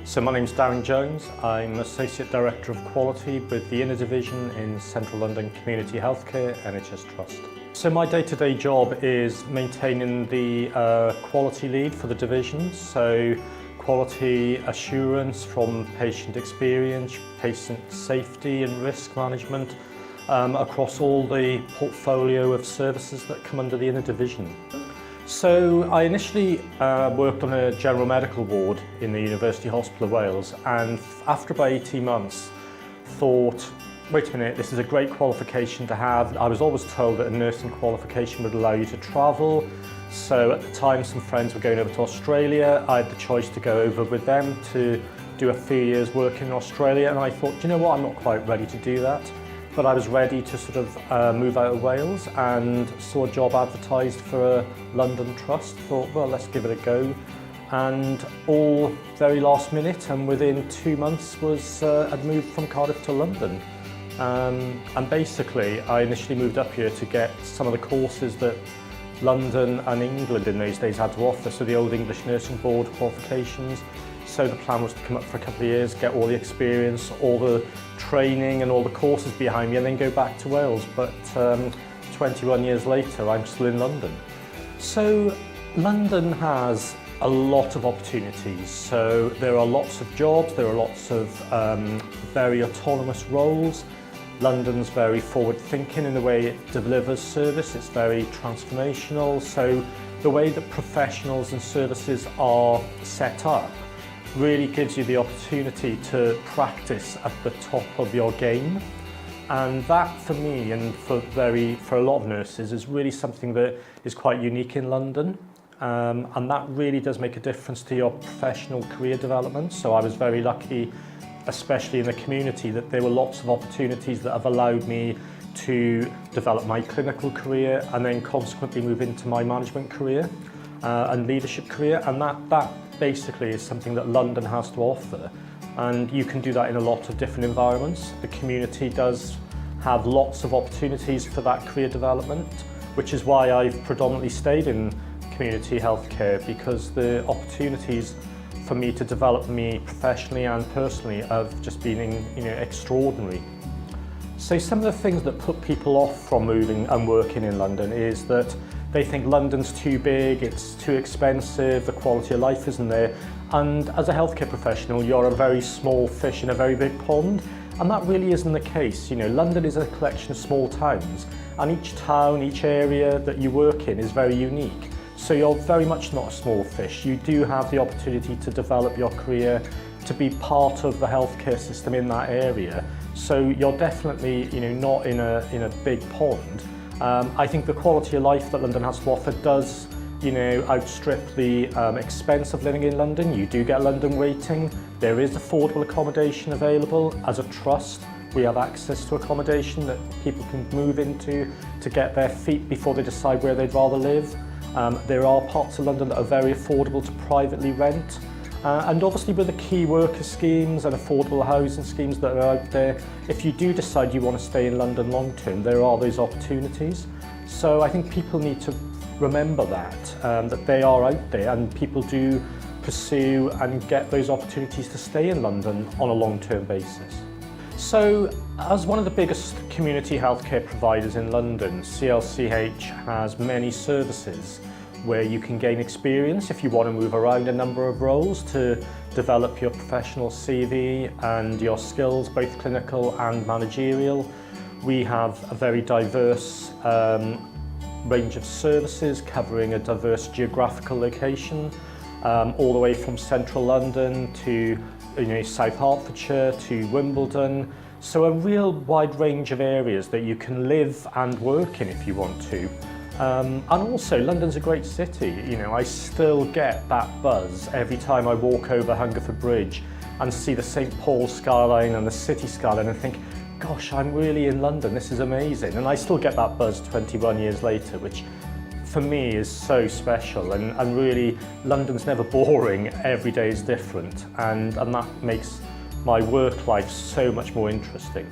So my name's Darren Jones. I'm Associate Director of Quality with the Inner Division in Central London Community Healthcare NHS Trust. So my day-to-day job is maintaining the quality lead for the division. So quality assurance from patient experience, patient safety and risk management across all the portfolio of services that come under the Inner Division. So I initially worked on a general medical ward in the University Hospital of Wales, and after about 18 months thought, wait a minute, this is a great qualification to have. I was always told that a nursing qualification would allow you to travel. So at the time some friends were going over to Australia. I had the choice to go over with them to do a few years work in Australia, and I thought, you know what, I'm not quite ready to do that. But I was ready to sort of move out of Wales and saw a job advertised for a London trust. Thought, well, let's give it a go. And all very last minute, and within 2 months I'd moved from Cardiff to London. And basically, I initially moved up here to get some of the courses that London and England in those days had to offer, so the Old English Nursing Board qualifications. So the plan was to come up for a couple of years, get all the experience, all the training and all the courses behind me, and then go back to Wales. But 21 years later, I'm still in London. So London has a lot of opportunities. So there are lots of jobs, there are lots of very autonomous roles. London's very forward-thinking in the way it delivers service. It's very transformational. So the way that professionals and services are set up really gives you the opportunity to practice at the top of your game. And that, for me and for a lot of nurses, is really something that is quite unique in London. And that really does make a difference to your professional career development. So I was very lucky, especially in the community, that there were lots of opportunities that have allowed me to develop my clinical career and then consequently move into my management career and leadership career. And that basically is something that London has to offer, and you can do that in a lot of different environments. The community does have lots of opportunities for that career development, which is why I've predominantly stayed in community healthcare, because the opportunities for me to develop me professionally and personally have just been extraordinary. So some of the things that put people off from moving and working in London is that they think London's too big, it's too expensive, the quality of life isn't there. And as a healthcare professional, you're a very small fish in a very big pond. And that really isn't the case. You know, London is a collection of small towns, and each town, each area that you work in is very unique. So you're very much not a small fish. You do have the opportunity to develop your career, to be part of the healthcare system in that area. So you're definitely, not in a big pond. I think the quality of life that London has to offer does, outstrip the expense of living in London. You do get London waiting. There is affordable accommodation available. As a trust, we have access to accommodation that people can move into to get their feet before they decide where they'd rather live. There are parts of London that are very affordable to privately rent. And obviously with the key worker schemes and affordable housing schemes that are out there, if you do decide you want to stay in London long term, there are those opportunities. So I think people need to remember that they are out there, and people do pursue and get those opportunities to stay in London on a long-term basis. So as one of the biggest community healthcare providers in London, CLCH has many services where you can gain experience if you want to move around a number of roles to develop your professional CV and your skills, both clinical and managerial. We have a very diverse range of services covering a diverse geographical location, all the way from central London to South Hertfordshire to Wimbledon. So a real wide range of areas that you can live and work in if you want to. And also, London's a great city. I still get that buzz every time I walk over Hungerford Bridge and see the St Paul's skyline and the city skyline and think, gosh, I'm really in London, this is amazing. And I still get that buzz 21 years later, which for me is so special. And really, London's never boring, every day is different. And that makes my work life so much more interesting.